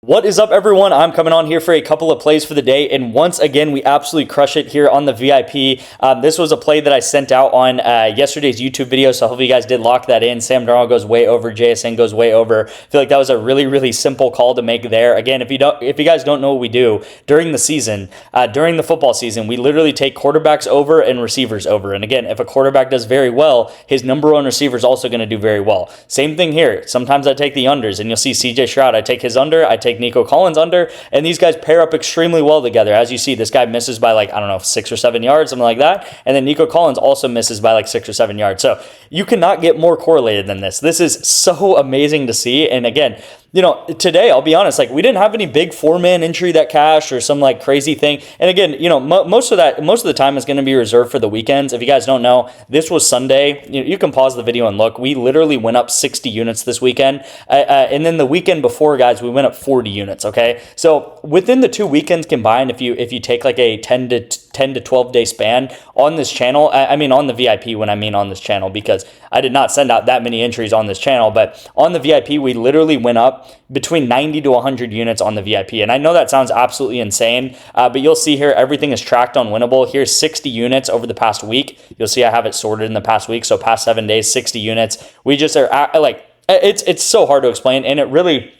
What is up, everyone? I'm coming on here for a couple of plays for the day, and once again, we absolutely crush it here on the VIP. This was a play that I sent out on yesterday's YouTube video, so hopefully you guys did lock that in. Sam Darnold goes way over, JSN goes way over. I feel like that was a really simple call to make there. Again, if you guys don't know what we do during the season, during the football season, we literally take quarterbacks over and receivers over. And again, if a quarterback does very well, his number one receiver is also going to do very well. Same thing here. Sometimes I take the unders, and you'll see CJ Stroud. I take his under. I take Nico Collins under, and these guys pair up extremely well together. As you see, this guy misses by like, I don't know, 6 or 7 yards, something like that, and then Nico Collins also misses by like 6 or 7 yards. So you cannot get more correlated than this. This is so amazing to see. And again, you know, today, I'll be honest, like we didn't have any big 4-man entry that cashed or some like crazy thing. And again, you know, most of the time is going to be reserved for the weekends. If you guys don't know, this was Sunday. You can pause the video and look. We literally went up 60 units this weekend. And then the weekend before, guys, we went up 40 units. Okay. So within the 2 weekends combined, if you take like a 10 to 12 day span on this channel, I mean on the VIP when I mean on this channel, because I did not send out that many entries on this channel, but on the VIP, we literally went up between 90 to 100 units on the VIP. And I know that sounds absolutely insane, but you'll see here, everything is tracked on Winnable. Here's 60 units over the past week. You'll see I have it sorted in the past week. So past 7 days, 60 units. We just are like, it's so hard to explain. And it really,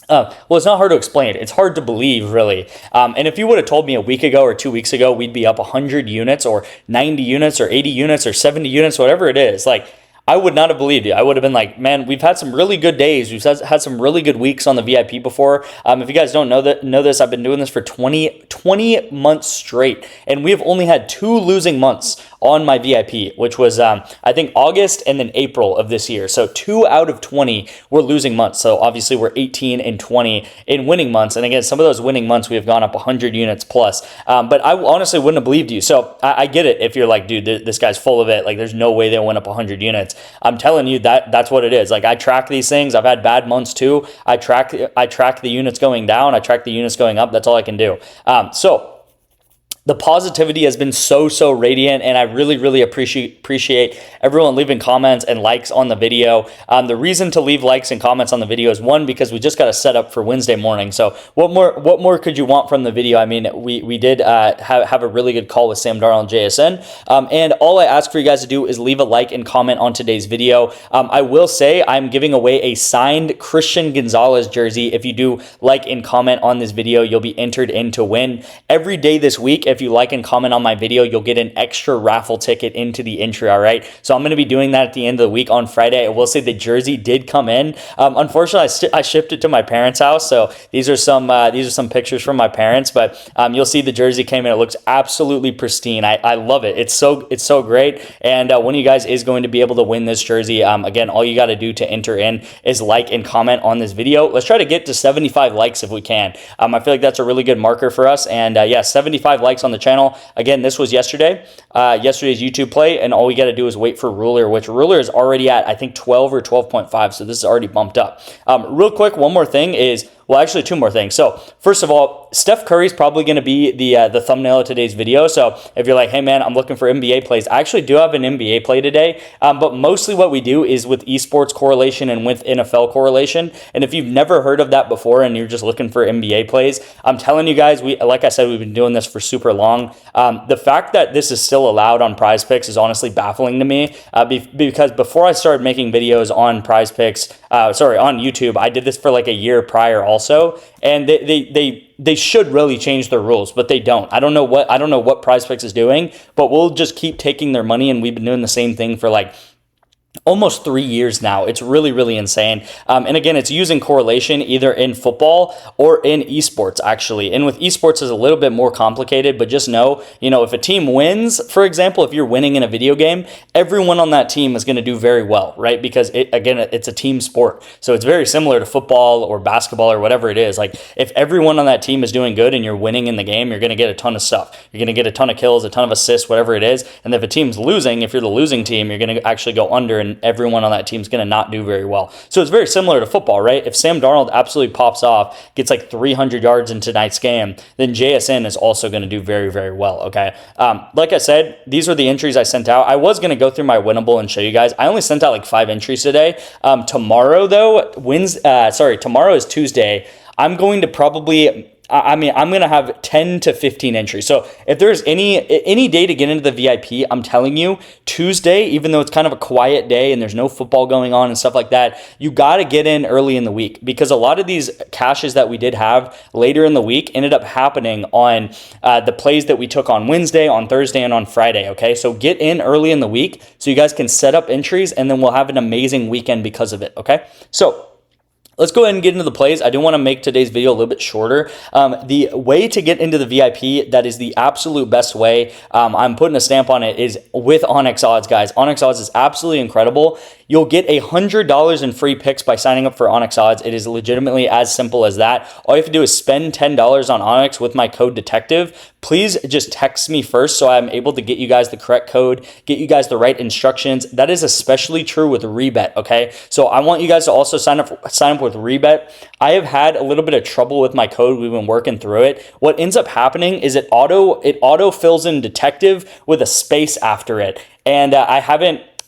well, it's not hard to explain. It's hard to believe, really. And if you would have told me a week ago or 2 weeks ago, we'd be up 100 units or 90 units or 80 units or 70 units, whatever it is, like, I would not have believed you. I would have been like, man, we've had some really good days. We've had some really good weeks on the VIP before. If you guys don't know this, I've been doing this for 20 months straight, and we have only had 2 losing months on my VIP, which was, I think, August and then April of this year. So 2 out of 20 were losing months. So obviously we're 18 and 20 in winning months. And again, some of those winning months, we have gone up 100 units plus. But I honestly wouldn't have believed you. So I get it if you're like, dude, this guy's full of it. Like, there's no way they'll win up 100 units. I'm telling you that's what it is. Like, I track these things. I've had bad months too. I track the units going down. I track the units going up. That's all I can do. So the positivity has been so radiant, and I really appreciate everyone leaving comments and likes on the video. The reason to leave likes and comments on the video is, one, because we just got to set up for Wednesday morning. So what more could you want from the video? I mean, we did have a really good call with Sam Darnold and JSN, and all I ask for you guys to do is leave a like and comment on today's video. I will say I'm giving away a signed Christian Gonzalez jersey. If you do like and comment on this video, you'll be entered in to win every day this week. If you like and comment on my video, you'll get an extra raffle ticket into the entry, all right? So I'm going to be doing that at the end of the week on Friday. I will say the jersey did come in. Unfortunately, I shipped it to my parents' house, so these are some pictures from my parents, but you'll see the jersey came in. It looks absolutely pristine. I love it. It's so great, and one of you guys is going to be able to win this jersey. Again, all you got to do to enter in is like and comment on this video. Let's try to get to 75 likes if we can. I feel like that's a really good marker for us, and yeah, 75 likes on the channel. Again, this was yesterday's YouTube play, and all we got to do is wait for Ruler, which Ruler is already at, I think, 12 or 12.5, so this is already bumped up. Real quick, one more thing is, well, actually, 2 more things. So first of all, Steph Curry is probably going to be the thumbnail of today's video. So if you're like, hey man, I'm looking for NBA plays, I actually do have an NBA play today. But mostly what we do is with esports correlation and with NFL correlation. And if you've never heard of that before and you're just looking for NBA plays, I'm telling you guys, like I said, we've been doing this for super long. The fact that this is still allowed on PrizePicks is honestly baffling to me, because before I started making videos on PrizePicks, on YouTube, I did this for like a year prior also, and they should really change their rules, but they don't. I don't know what PrizePicks is doing, but we'll just keep taking their money, and we've been doing the same thing for like almost 3 years now. It's really insane. And again, it's using correlation either in football or in esports, actually. And with esports, is a little bit more complicated, but just know, if a team wins, for example, if you're winning in a video game, everyone on that team is going to do very well, right? Because it's a team sport. So it's very similar to football or basketball or whatever it is. Like, if everyone on that team is doing good and you're winning in the game, you're going to get a ton of stuff. You're going to get a ton of kills, a ton of assists, whatever it is. And if a team's losing, if you're the losing team, you're going to actually go under, and everyone on that team is going to not do very well. So it's very similar to football, right? If Sam Darnold absolutely pops off, gets like 300 yards in tonight's game, then JSN is also going to do very well, okay? Like I said, these are the entries I sent out. I was going to go through my winnable and show you guys. I only sent out like 5 entries today. Tomorrow, though, tomorrow is Tuesday. I'm going to probably, I'm going to have 10 to 15 entries. So if there's any day to get into the VIP, I'm telling you, Tuesday, even though it's kind of a quiet day and there's no football going on and stuff like that, you got to get in early in the week, because a lot of these cashes that we did have later in the week ended up happening on the plays that we took on Wednesday, on Thursday, and on Friday. Okay, so get in early in the week so you guys can set up entries, and then we'll have an amazing weekend because of it. Okay, so let's go ahead and get into the plays. I do want to make today's video a little bit shorter. The way to get into the VIP, that is the absolute best way, I'm putting a stamp on it, is with Onyx odds, guys. Onyx odds is absolutely incredible. You'll get $100 in free picks by signing up for Onyx odds. It is legitimately as simple as that. All you have to do is spend $10 on Onyx with my code detective. Please just text me first so I'm able to get you guys the correct code, get you guys the right instructions. That is especially true with REBET, okay? So I want you guys to also sign up with REBET. I have had a little bit of trouble with my code. We've been working through it. What ends up happening is it auto fills in detective with a space after it. And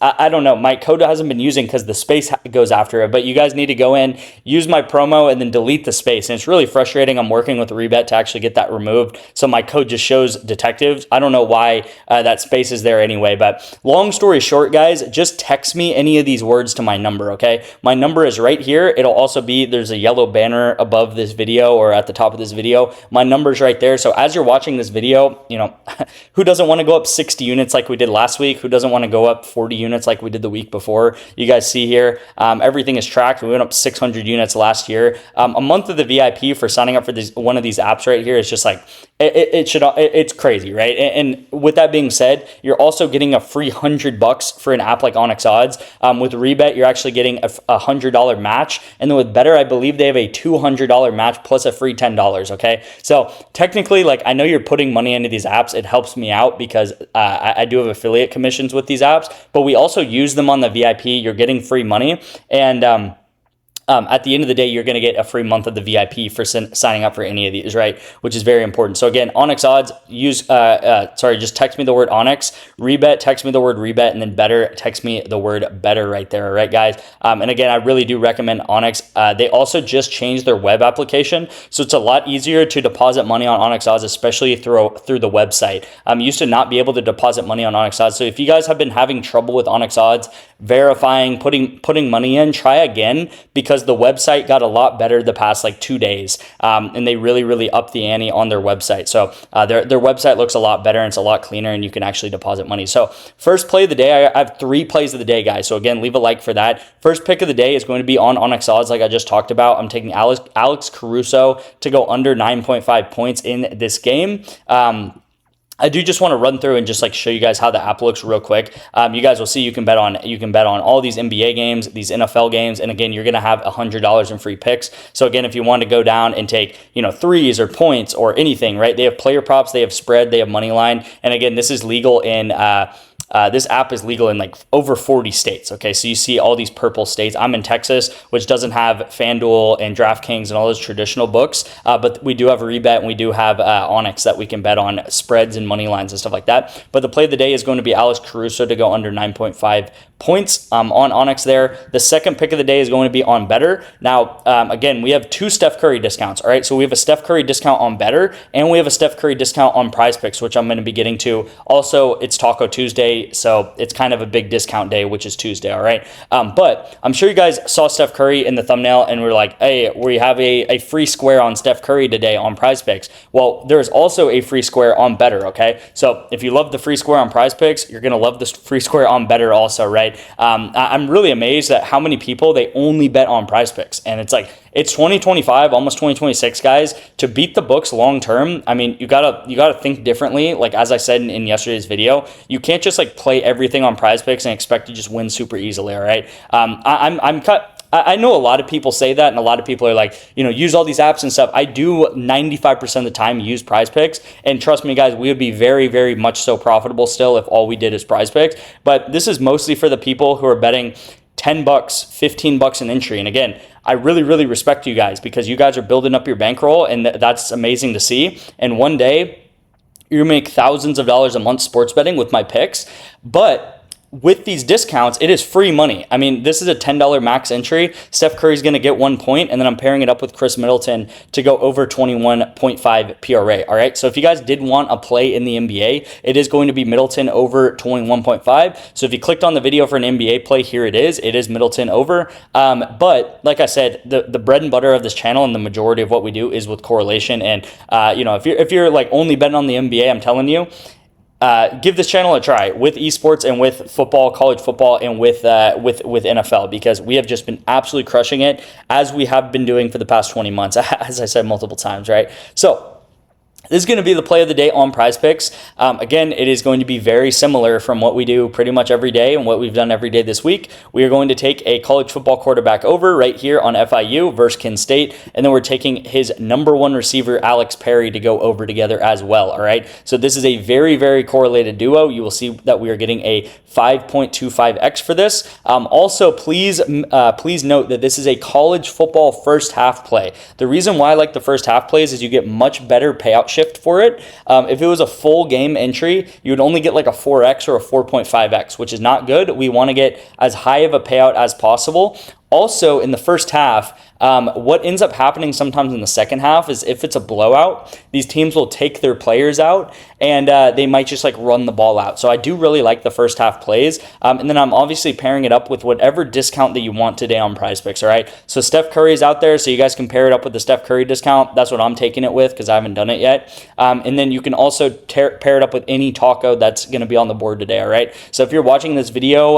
I don't know, my code hasn't been using because the space goes after it, but you guys need to go in, use my promo, and then delete the space. And it's really frustrating. I'm working with REBET to actually get that removed. So my code just shows detectives. I don't know why that space is there anyway, but long story short, guys, just text me any of these words to my number, okay? My number is right here. It'll also be, there's a yellow banner above this video or at the top of this video. My number's right there. So as you're watching this video, you know, who doesn't want to go up 60 units like we did last week? Who doesn't want to go up 40 units like we did the week before? You guys see here, everything is tracked. We went up 600 units last year. A month of the VIP for signing up for one of these apps right here is just like, it's crazy, right? And with that being said, you're also getting a free $100 for an app like Onyx odds. With REBET, you're actually getting a $100 match. And then with Betr, I believe they have a $200 match plus a free $10, okay? So technically, like, I know you're putting money into these apps. It helps me out because I do have affiliate commissions with these apps, but we also use them on the VIP. You're getting free money, and at the end of the day, you're going to get a free month of the VIP for signing up for any of these, right? Which is very important. So again, Onyx odds, just text me the word Onyx. REBET, text me the word REBET, and then Betr, text me the word Betr right there, all right, guys? And again, I really do recommend Onyx. They also just changed their web application, so it's a lot easier to deposit money on Onyx odds, especially through the website. You used to not be able to deposit money on Onyx odds. So if you guys have been having trouble with Onyx odds, verifying, putting money in, try again, because the website got a lot better the past like 2 days, and they really upped the ante on their website. So their website looks a lot better and it's a lot cleaner, and you can actually deposit money. So first play of the day, I have 3 plays of the day, guys. So again, leave a like for that. First pick of the day is going to be on Onyx odds, like I just talked about. I'm taking Alex Caruso to go under 9.5 points in this game. I do just want to run through and just like show you guys how the app looks real quick. You guys will see you can bet on all these NBA games, these NFL games, and again, you're going to have $100 in free picks. So again, if you want to go down and take, threes or points or anything, right? They have player props, they have spread, they have money line, and again, this is legal in this app is legal in like over 40 states. Okay, so you see all these purple states. I'm in Texas, which doesn't have FanDuel and DraftKings and all those traditional books, but we do have REBET and we do have Onyx that we can bet on spreads and money lines and stuff like that. But the play of the day is going to be Alex Caruso to go under 9.5 points on Onyx there. The second pick of the day is going to be on Betr. Now, again, we have 2 Steph Curry discounts. All right, so we have a Steph Curry discount on Betr, and we have a Steph Curry discount on PrizePicks, which I'm going to be getting to. Also, it's Taco Tuesday, so it's kind of a big discount day, which is Tuesday, all right? But I'm sure you guys saw Steph Curry in the thumbnail and were like, hey, we have a free square on Steph Curry today on PrizePicks. Well, there's also a free square on Betr, okay? So if you love the free square on PrizePicks, you're going to love the free square on Betr also, right? I'm really amazed at how many people, they only bet on PrizePicks. And it's like, it's 2025, almost 2026, guys. To beat the books long term, I mean, you gotta think differently. Like as I said in yesterday's video, you can't just like play everything on PrizePicks and expect to just win super easily. All right, I know a lot of people say that, and a lot of people are like, use all these apps and stuff. I do 95% of the time use PrizePicks, and trust me, guys, we would be very, very much so profitable still if all we did is PrizePicks. But this is mostly for the people who are betting $10, $15 an entry. And again, I really, really respect you guys because you guys are building up your bankroll, and that's amazing to see. And one day, you make thousands of dollars a month sports betting with my picks. But with these discounts, it is free money. I mean, this is a $10 max entry. Steph Curry's going to get 1 point, and then I'm pairing it up with Chris Middleton to go over 21.5 PRA. All right. So if you guys did want a play in the NBA, it is going to be Middleton over 21.5. So if you clicked on the video for an NBA play, here it is. It is Middleton over. But like I said, the bread and butter of this channel and the majority of what we do is with correlation. And if you're like only betting on the NBA, I'm telling you, give this channel a try with esports and with football, college football, and with NFL, because we have just been absolutely crushing it, as we have been doing for the past 20 months, as I said multiple times, right? So this is going to be the play of the day on PrizePicks. Again, it is going to be very similar from what we do pretty much every day and what we've done every day this week. We are going to take a college football quarterback over right here on FIU versus Kent State, and then we're taking his #1 receiver, Alex Perry, to go over together as well, all right? So this is a very, very correlated duo. You will see that we are getting a 5.25x for this. Also, please note that this is a college football first half play. The reason why I like the first half plays is you get much better payout shift for it. If it was a full game entry, you would only get like a 4x or a 4.5x, which is not good. We want to get as high of a payout as possible. Also, in the first half, what ends up happening sometimes in the second half is if it's a blowout, these teams will take their players out and they might just like run the ball out. So I do really like the first half plays. And then I'm obviously pairing it up with whatever discount that you want today on PrizePicks, all right? So Steph Curry is out there, so you guys can pair it up with the Steph Curry discount. That's what I'm taking it with because I haven't done it yet. And then you can also pair it up with any taco that's going to be on the board today, all right? So if you're watching this video,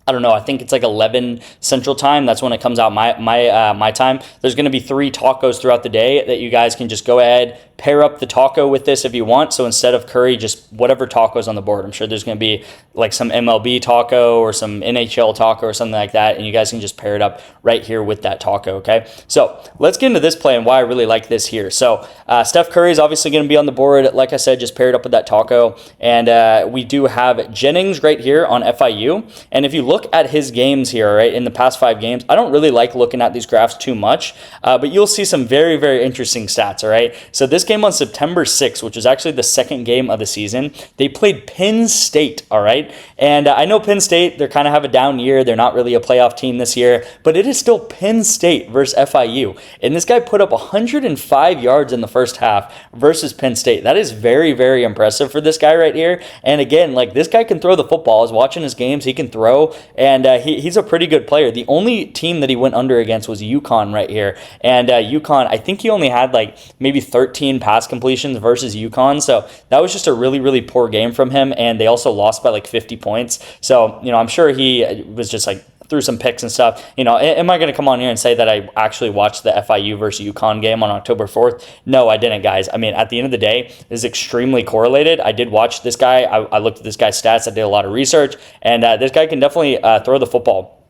I don't know, I think it's like 11 Central Time. That's when it comes out my time. There's going to be 3 tacos throughout the day that you guys can just go ahead, pair up the taco with this if you want. So instead of curry, just whatever taco's on the board. I'm sure there's going to be like some MLB taco or some NHL taco or something like that, and you guys can just pair it up right here with that taco, okay? So let's get into this play and why I really like this here. So Steph Curry is obviously going to be on the board. Like I said, just pair it up with that taco. And we do have Jennings right here on FIU. And if you look at his games here, right, in the past 5 games, I don't really like looking at these graphs too much, but you'll see some very, very interesting stats, all right? So this game on September 6th, which was actually the second game of the season, they played Penn State, all right? And I know Penn State, they kind of have a down year. They're not really a playoff team this year, but it is still Penn State versus FIU. And this guy put up 105 yards in the first half versus Penn State. That is very, very impressive for this guy right here. And again, like this guy can throw the football. I was watching his games. He can throw, and he's a pretty good player. The only team that he went under against was UConn right here. And UConn, I think he only had like maybe 13 pass completions versus UConn. So that was just a really, really poor game from him. And they also lost by like 50 points. So, I'm sure he was just like threw some picks and stuff. Am I going to come on here and say that I actually watched the FIU versus UConn game on October 4th? No, I didn't, guys. I mean, at the end of the day, this is extremely correlated. I did watch this guy. I looked at this guy's stats. I did a lot of research, and this guy can definitely throw the football.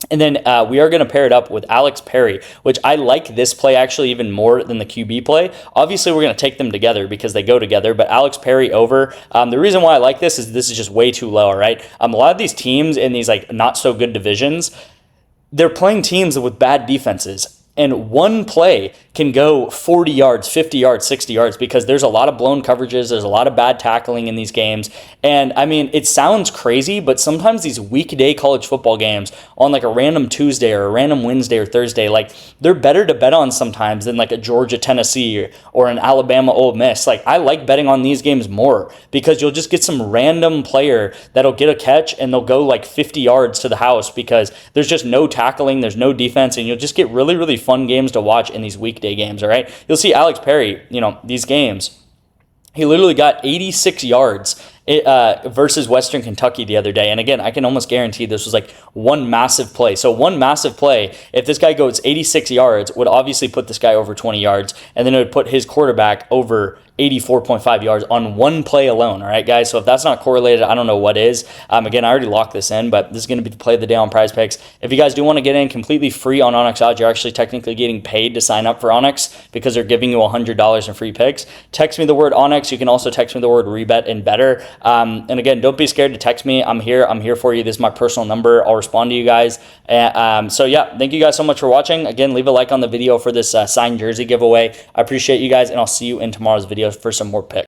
And then we are going to pair it up with Alex Perry, which I like this play actually even more than the QB play. Obviously, we're going to take them together because they go together, but Alex Perry over. The reason why I like this is just way too low, all right? A lot of these teams in these like not so good divisions, they're playing teams with bad defenses. And one play can go 40 yards, 50 yards, 60 yards because there's a lot of blown coverages. There's a lot of bad tackling in these games. And I mean, it sounds crazy, but sometimes these weekday college football games on like a random Tuesday or a random Wednesday or Thursday, like they're better to bet on sometimes than like a Georgia, Tennessee or an Alabama, Ole Miss. Like I like betting on these games more because you'll just get some random player that'll get a catch and they'll go like 50 yards to the house because there's just no tackling, there's no defense, and you'll just get really, really fun games to watch in these weekday games, all right? You'll see Alex Perry, these games, he literally got 86 yards versus Western Kentucky the other day. And again, I can almost guarantee this was like one massive play. So one massive play, if this guy goes 86 yards, would obviously put this guy over 20 yards, and then it would put his quarterback over 84.5 yards on one play alone. All right, guys. So if that's not correlated, I don't know what is. Again, I already locked this in, but this is going to be the play of the day on PrizePicks. If you guys do want to get in completely free on Onyx odds, you're actually technically getting paid to sign up for Onyx because they're giving you $100 in free picks. Text me the word Onyx. You can also text me the word REBET and Betr. And again, don't be scared to text me. I'm here for you. This is my personal number. I'll respond to you guys. So yeah, thank you guys so much for watching. Again, leave a like on the video for this signed jersey giveaway. I appreciate you guys, and I'll see you in tomorrow's video for some more picks.